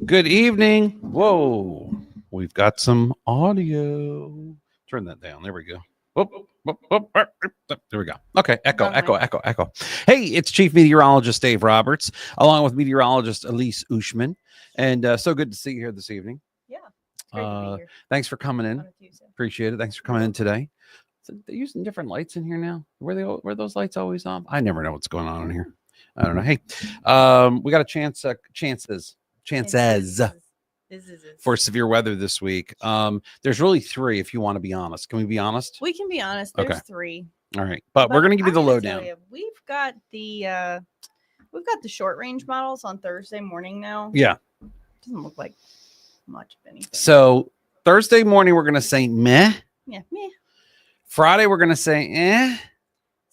Good evening. Whoa, we've got some audio. Turn that down. There we go. Whoop, whoop, whoop, whoop, whoop. There we go. Okay, echo, Wrong echo, way. echo, echo. Hey, it's Chief Meteorologist Dave Roberts, along with meteorologist Elise Ushman. And so good to see you here this evening. Yeah, it's great to be here Thanks for coming in. on a Tuesday. Appreciate it. Thanks for coming in today. So they're using different lights in here now. Were those lights always on? I never know what's going on in here. I don't know. Hey, we got a chances for severe weather this week. There's really three, if you want to be honest. Can we be honest? We can be honest. There's Okay. three. All right, but we're gonna give you the I gotta lowdown. tell you, we've got the short range models on Thursday morning now. Yeah. Doesn't look like much of anything. So Thursday morning we're gonna say meh. Yeah, meh. Friday we're gonna say eh.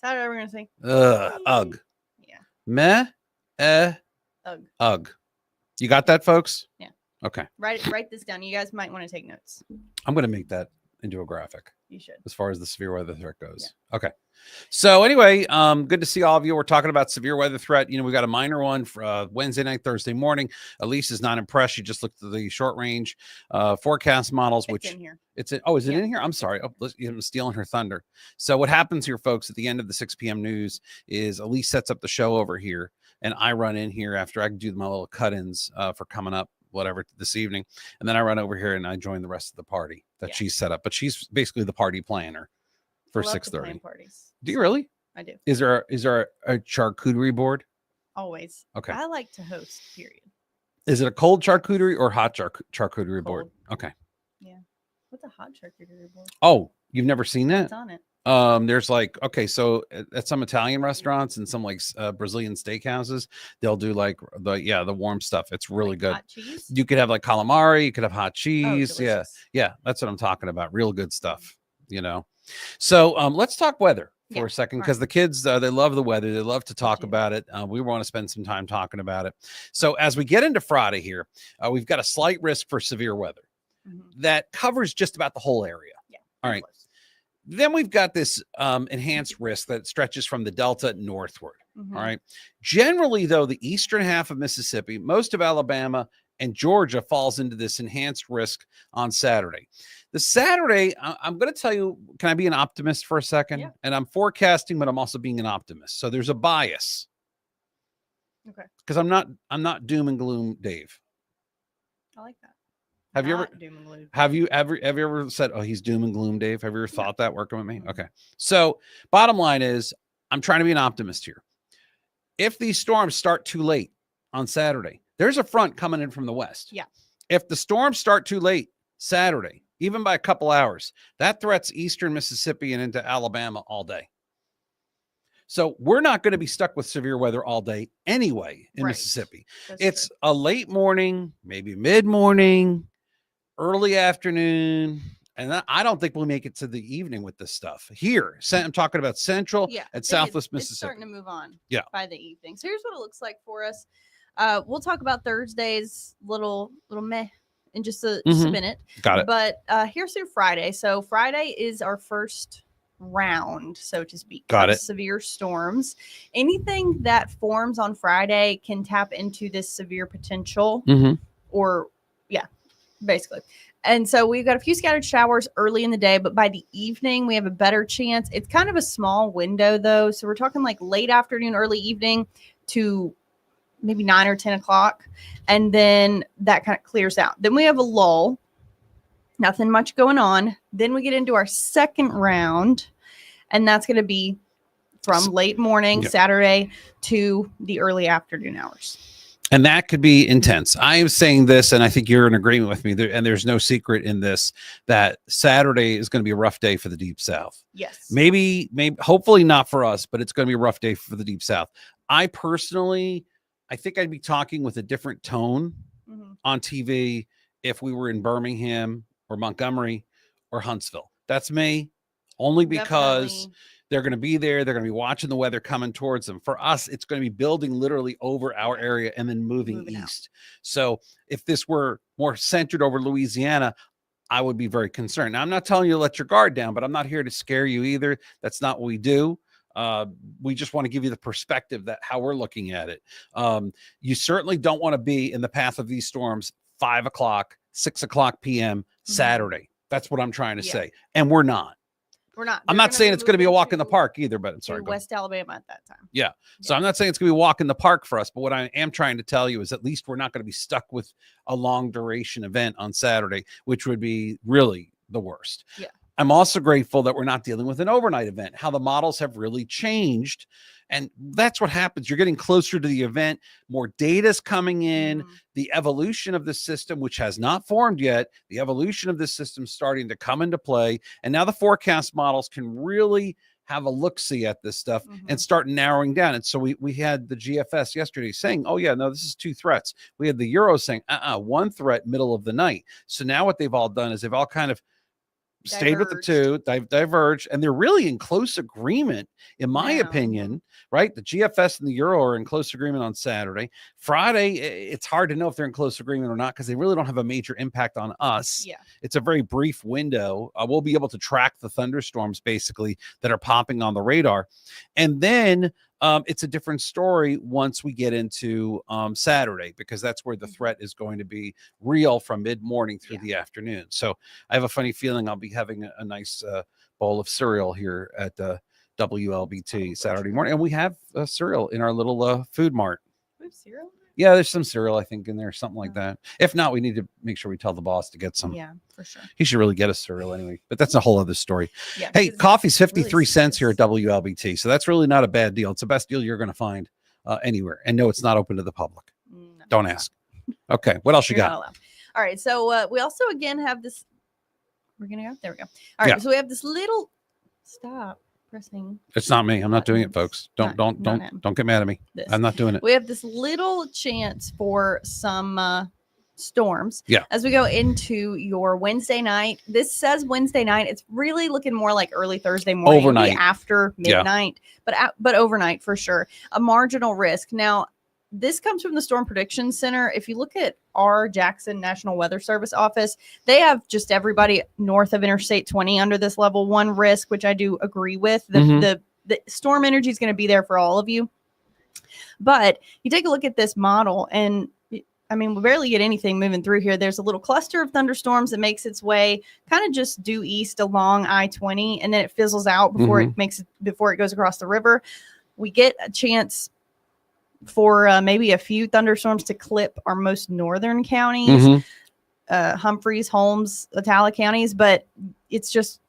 Saturday we're gonna say Ugh. yeah, Meh. ugh. Ugh. You got that, folks? Yeah. Okay. Write this down. You guys might want to take notes. I'm gonna make that into a graphic. You should. As far as the severe weather threat goes. Yeah. Okay. So anyway, good to see all of you. We're talking about severe weather threat. You know, we got a minor one for Wednesday night, Thursday morning. Elise is not impressed. She just looked at the short range forecast models, which it's in here. Is it in here? I'm sorry. I'm stealing her thunder. So what happens here, folks, at the end of the 6 p.m. news is Elise sets up the show over here, and I run in here after I do my little cut-ins for coming up, whatever, this evening. And then I run over here and I join the rest of the party that she's set up. But she's basically the party planner for 6:30. Parties. Do you really? I do. Is there a charcuterie board? Always. Okay. I like to host, period. Is it a cold charcuterie or hot charcuterie board? Okay. Yeah. What's a hot charcuterie board? Oh, you've never seen that? What's on it? There's like, okay, so at some Italian restaurants and some like Brazilian steakhouses, they'll do like the warm stuff. It's really Like good. Hot cheese? You could have like calamari, you could have hot cheese. Delicious. Yeah, that's what I'm talking about. Real good stuff, you know. So let's talk weather for a second, because the kids, they love the weather. They love to talk about it. We want to spend some time talking about it. So as we get into Friday here, we've got a slight risk for severe weather that covers just about the whole area. Yeah. All right. Then we've got this enhanced risk that stretches from the Delta northward. All right. Generally, though, the eastern half of Mississippi, most of Alabama, and Georgia falls into this enhanced risk on Saturday. The Saturday, I'm going to tell you, can I be an optimist for a second? Yeah. And I'm forecasting, but I'm also being an optimist. So there's a bias. Okay. Because I'm not doom and gloom, Dave. I like that. Have you ever doom and gloom? Have you ever said, "Oh, he's doom and gloom, Dave"? Have you ever thought that working with me? Okay. So, bottom line is, I'm trying to be an optimist here. If these storms start too late on Saturday, there's a front coming in from the west. Yeah. If the storms start too late Saturday, even by a couple hours, that threats eastern Mississippi and into Alabama all day. So we're not going to be stuck with severe weather all day anyway in Mississippi. It's a late morning, maybe mid-morning, early afternoon, and I don't think we'll make it to the evening with this stuff here. I'm talking about central and southwest Mississippi. It's starting to move on by the evening. So here's what it looks like for us. We'll talk about Thursday's little meh in just a minute. Got it. But here's through Friday. So Friday is our first round, so to speak, of severe storms. Anything that forms on Friday can tap into this severe potential basically. And so we've got a few scattered showers early in the day, but by the evening we have a better chance. It's kind of a small window though. So we're talking like late afternoon, early evening to maybe 9 or 10 o'clock. And then that kind of clears out. Then we have a lull, nothing much going on. Then we get into our second round, and that's going to be from late morning Saturday to the early afternoon hours. And that could be intense. I am saying this, and I think you're in agreement with me, and there's no secret in this, that Saturday is going to be a rough day for the Deep South. Yes. Maybe, hopefully not for us, but it's going to be a rough day for the Deep South. I think I'd be talking with a different tone on TV if we were in Birmingham or Montgomery or Huntsville. That's me, only because they're going to be there. They're going to be watching the weather coming towards them. For us, it's going to be building literally over our area and then moving east. Out. So if this were more centered over Louisiana, I would be very concerned. Now, I'm not telling you to let your guard down, but I'm not here to scare you either. That's not what we do. We just want to give you the perspective that how we're looking at it. You certainly don't want to be in the path of these storms 5 o'clock, 6 o'clock p.m. Saturday. That's what I'm trying to say. And we're not. We're not. I'm not saying it's going to be a walk in the park either, but I'm sorry. West Alabama at that time. Yeah. So I'm not saying it's going to be a walk in the park for us, but what I am trying to tell you is at least we're not going to be stuck with a long duration event on Saturday, which would be really the worst. Yeah. I'm also grateful that we're not dealing with an overnight event, how the models have really changed. And that's what happens. You're getting closer to the event. More data's coming in. The evolution of the system, which has not formed yet, the evolution of the system starting to come into play. And now the forecast models can really have a look-see at this stuff and start narrowing down. And so we had the GFS yesterday saying, oh yeah, no, this is 2 threats. We had the Euro saying, 1 threat middle of the night. So now what they've all done is they've all kind of stayed with the 2, diverged, and they're really in close agreement, in my opinion, right? The GFS and the Euro are in close agreement on Saturday. Friday, it's hard to know if they're in close agreement or not because they really don't have a major impact on us. Yeah. It's a very brief window. We'll be able to track the thunderstorms basically that are popping on the radar. And then it's a different story once we get into Saturday, because that's where the threat is going to be real from mid-morning through the afternoon. So I have a funny feeling I'll be having a nice bowl of cereal here at WLBT Saturday morning. And we have cereal in our little food mart. We have cereal? Yeah, there's some cereal, I think, in there, something like that. If not, we need to make sure we tell the boss to get some. Yeah, for sure. He should really get us cereal anyway, but that's a whole other story. Yeah, hey, coffee's 53 cents here at WLBT, so that's really not a bad deal. It's the best deal you're going to find anywhere. And no, it's not open to the public. No. Don't ask. Okay, what else you got? All right, so we also, again, have this. We're going to go. There we go. All right, so we have this little. Stop. Pressing. It's not me. I'm not doing it, folks. Don't get mad at me. I'm not doing it. We have this little chance for some storms. Yeah. As we go into your Wednesday night, this says Wednesday night. It's really looking more like early Thursday morning, overnight after midnight, but overnight for sure. A marginal risk. Now, this comes from the Storm Prediction Center. If you look at our Jackson National Weather Service office, they have just everybody north of Interstate 20 under this level 1 risk, which I do agree with. The storm energy is going to be there for all of you. But you take a look at this model, and I mean, we barely get anything moving through here. There's a little cluster of thunderstorms that makes its way kind of just due east along I-20, and then it fizzles out before it goes across the river. We get a chance for maybe a few thunderstorms to clip our most northern counties, Humphreys, Holmes, Atala counties, but it's just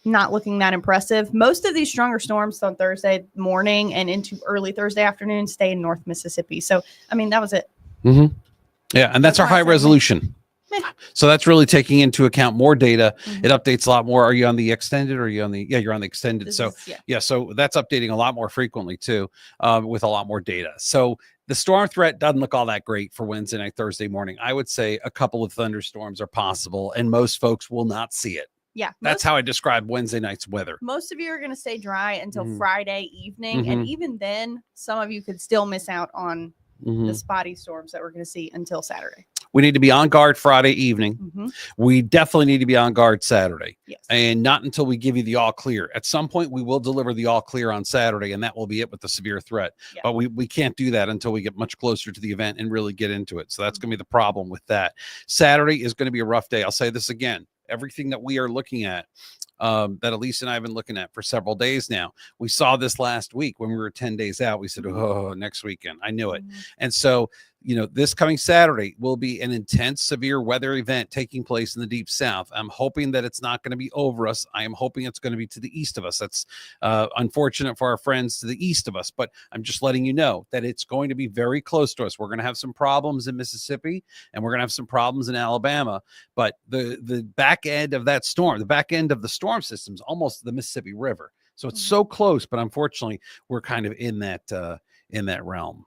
not looking that impressive. Most of these stronger storms on Thursday morning and into early Thursday afternoon stay in North Mississippi. So, I mean, that was it. Yeah, and that's our high resolution. So that's really taking into account more data. It updates a lot more. Are you on the extended or are you on the, you're on the extended. So so that's updating a lot more frequently too, with a lot more data. So the storm threat doesn't look all that great for Wednesday night, Thursday morning. I would say a couple of thunderstorms are possible and most folks will not see it. Yeah. That's how I describe Wednesday night's weather. Most of you are going to stay dry until Friday evening. And even then, some of you could still miss out on the spotty storms that we're going to see until Saturday. We need to be on guard Friday evening. We definitely need to be on guard Saturday. Yes. And not until we give you the all clear. At some point, we will deliver the all clear on Saturday, and that will be it with the severe threat. Yeah. But we can't do that until we get much closer to the event and really get into it. So that's going to be the problem with that. Saturday is going to be a rough day. I'll say this again. Everything that we are looking at, that Elise and I have been looking at for several days now. We saw this last week when we were 10 days out. We said, oh, next weekend. I knew it. And so, you know, this coming Saturday will be an intense, severe weather event taking place in the Deep South. I'm hoping that it's not going to be over us. I am hoping it's going to be to the east of us. That's unfortunate for our friends to the east of us, but I'm just letting you know that it's going to be very close to us. We're going to have some problems in Mississippi and we're going to have some problems in Alabama, but the back end of that storm, the back end of the storm system is almost the Mississippi River. So it's so close, but unfortunately we're kind of in that realm.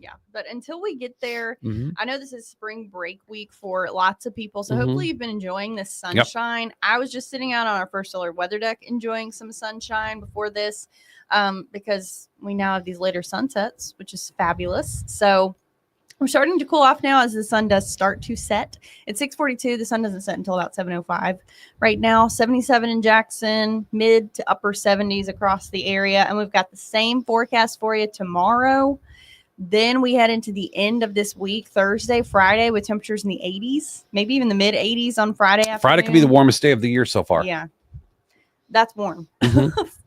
Yeah, but until we get there, I know this is spring break week for lots of people. So hopefully you've been enjoying this sunshine. Yep. I was just sitting out on our first solar weather deck enjoying some sunshine before this because we now have these later sunsets, which is fabulous. So We're starting to cool off now as the sun does start to set. It's 6:42. The sun doesn't set until about 7:05 right now. 77 in Jackson, mid to upper 70s across the area. And we've got the same forecast for you tomorrow. Then we head into the end of this week, Thursday, Friday, with temperatures in the 80s, maybe even the mid 80s on Friday afternoon. Friday could be the warmest day of the year so far. Yeah. That's warm,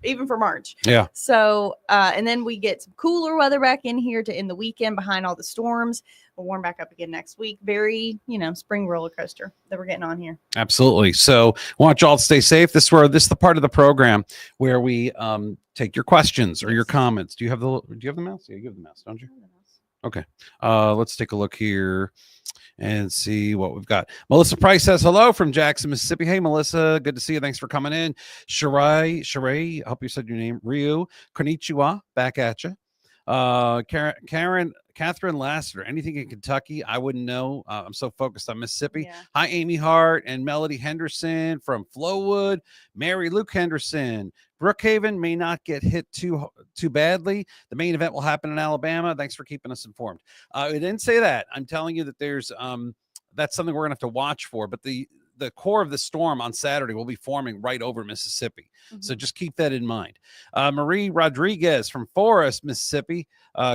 even for March. Yeah. So, and then we get some cooler weather back in here to end the weekend behind all the storms. We'll warm back up again next week. Very, spring roller coaster that we're getting on here. Absolutely. So I want you all to stay safe. This is the part of the program where we take your questions or your comments. Do you have the mouse? Yeah, you have the mouse, don't you? Okay. Let's take a look here and see what we've got. Melissa Price says hello from Jackson, Mississippi. Hey, Melissa. Good to see you. Thanks for coming in. Shirai, I hope you said your name. Ryu, konnichiwa, back at you. Catherine Lassiter, anything in Kentucky? I wouldn't know. I'm so focused on Mississippi. Yeah. Hi, Amy Hart and Melody Henderson from Flowood. Mary Luke Henderson. Brookhaven may not get hit too badly. The main event will happen in Alabama. Thanks for keeping us informed. It didn't say that. I'm telling you that there's that's something we're gonna have to watch for. But the core of the storm on Saturday will be forming right over Mississippi. So just keep that in mind. Marie Rodriguez from Forest, Mississippi.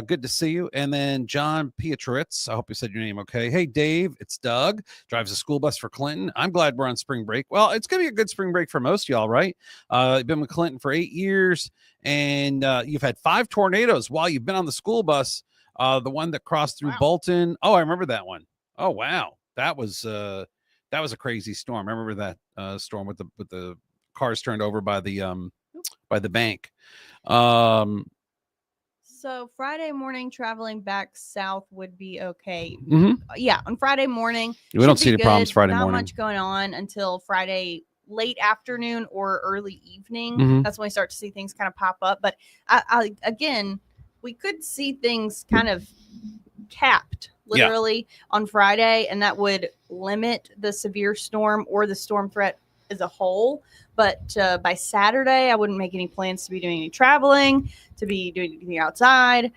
Good to see you. And then John Pietrowitz. I hope you said your name okay. Hey, Dave, it's Doug. Drives a school bus for Clinton. I'm glad we're on spring break. Well, it's going to be a good spring break for most of y'all, right? You've been with Clinton for 8 years, and you've had 5 tornadoes while you've been on the school bus. The one that crossed through Bolton. Oh, I remember that one. Oh, wow. That was a crazy storm. I remember that storm with the cars turned over by the bank. So Friday morning traveling back south would be okay. Mm-hmm. Yeah, on Friday morning. We don't see any problems Friday morning. Not much going on until Friday late afternoon or early evening. Mm-hmm. That's when we start to see things kind of pop up. But again, we could see things kind of capped literally on Friday, and that would limit the severe storm or the storm threat as a whole. But by Saturday, I wouldn't make any plans to be doing any traveling, to be doing anything outside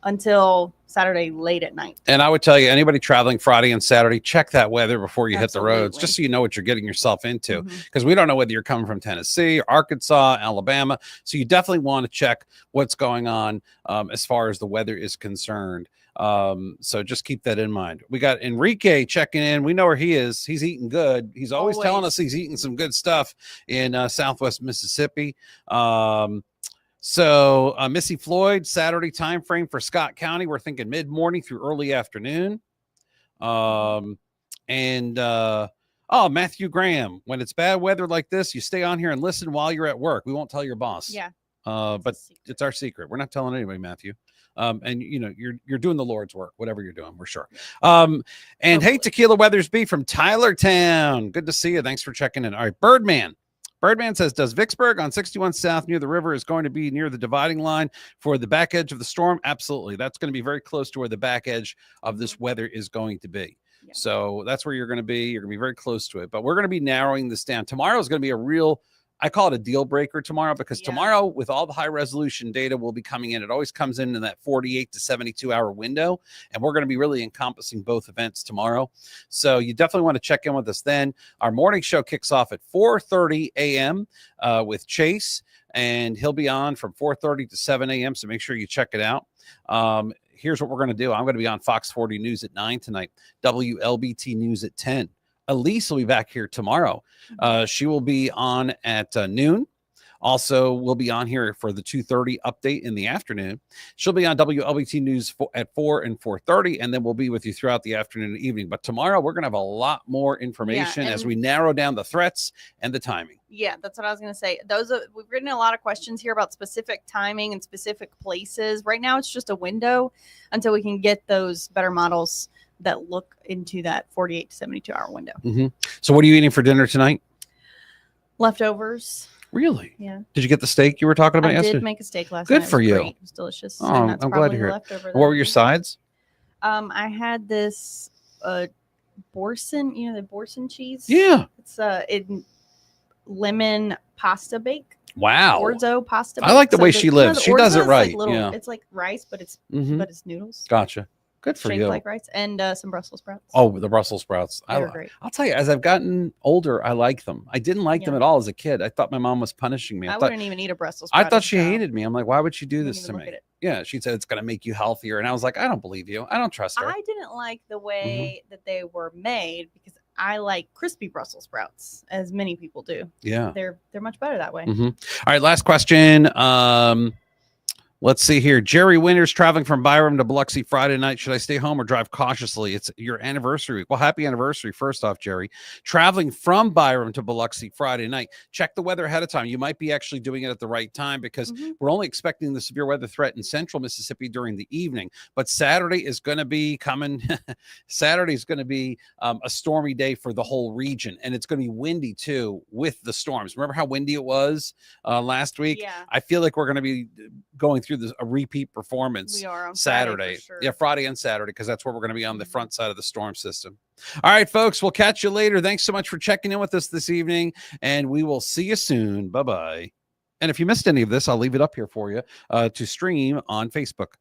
until Saturday late at night. And I would tell you, anybody traveling Friday and Saturday, check that weather before you hit the roads, just so you know what you're getting yourself into. Because we don't know whether you're coming from Tennessee, Arkansas, Alabama. So you definitely want to check what's going on as far as the weather is concerned. So just keep that in mind. We got Enrique checking in. We know where he is. He's eating good. He's always telling us he's eating some good stuff in Southwest Mississippi. So Missy Floyd, Saturday time frame for Scott County. We're thinking mid-morning through early afternoon. Matthew Graham, when it's bad weather like this, you stay on here and listen while you're at work. We won't tell your boss. Yeah. But it's our secret. We're not telling anybody, Matthew. And you're doing the Lord's work, whatever you're doing, we're sure. And hey, Tequila Weathersby from Tylertown. Good to see you. Thanks for checking in. All right, Birdman says, does Vicksburg on 61 South near the river is going to be near the dividing line for the back edge of the storm? Absolutely. That's going to be very close to where the back edge of this weather is going to be. Yeah. So that's where you're going to be. You're going to be very close to it. But we're going to be narrowing this down. Tomorrow is going to be a real, I call it a deal breaker tomorrow, because tomorrow, with all the high resolution data will be coming in, it always comes in that 48 to 72 hour window. And we're going to be really encompassing both events tomorrow. So you definitely want to check in with us then. Our morning show kicks off at 4:30 a.m. With Chase, and he'll be on from 4:30 to 7 a.m. So make sure you check it out. Here's what we're going to do. I'm going to be on Fox 40 News at 9 tonight, WLBT News at 10. Elise will be back here tomorrow. She will be on at noon. Also, we'll be on here for the 2:30 update in the afternoon. She'll be on WLBT News at 4 and 4:30, and then we'll be with you throughout the afternoon and evening. But tomorrow, we're going to have a lot more information as we narrow down the threats and the timing. Yeah, that's what I was going to say. We've written a lot of questions here about specific timing and specific places. Right now, it's just a window until we can get those better models that look into that 48 to 72 hour window. So what are you eating for dinner tonight? Leftovers. Really? Yeah. Did you get the steak you were talking about yesterday? I did make a steak last night. Good for you. Great. It was delicious. Oh, I'm glad to hear it. What were your sides? I had this Boursin, the Boursin cheese. Yeah. It's in lemon pasta bake. Wow. Orzo pasta bake. I like the way she lives. She does it right. It's like rice, but it's noodles. Gotcha. Good for shaped you. like rice, and some Brussels sprouts. Oh, the Brussels sprouts. They're great. I'll tell you, as I've gotten older, I like them. I didn't like them Yeah. at all as a kid. I thought my mom was punishing me. I thought, wouldn't even eat a Brussels I sprout. thought as a she child. hated me. I'm like, why would she do Didn't this even to look me? at it. Yeah, she said it's going to make you healthier. And I was like, I don't believe you. I don't trust her. I didn't like the way that they were made because I like crispy Brussels sprouts, as many people do. Yeah. They're much better that way. All right, last question. Let's see here. Jerry Winters traveling from Byram to Biloxi Friday night. Should I stay home or drive cautiously? It's your anniversary week. Well, happy anniversary, first off, Jerry. Traveling from Byram to Biloxi Friday night. Check the weather ahead of time. You might be actually doing it at the right time because we're only expecting the severe weather threat in central Mississippi during the evening. But Saturday is going to be coming. Saturday is going to be a stormy day for the whole region. And it's going to be windy, too, with the storms. Remember how windy it was last week? Yeah. I feel like we're going to be going through a repeat performance. We are on Saturday. for sure. Yeah, Friday and Saturday, because that's where we're going to be on the front side of the storm system. All right, folks, we'll catch you later. Thanks so much for checking in with us this evening, and we will see you soon. Bye-bye. And if you missed any of this, I'll leave it up here for you to stream on Facebook.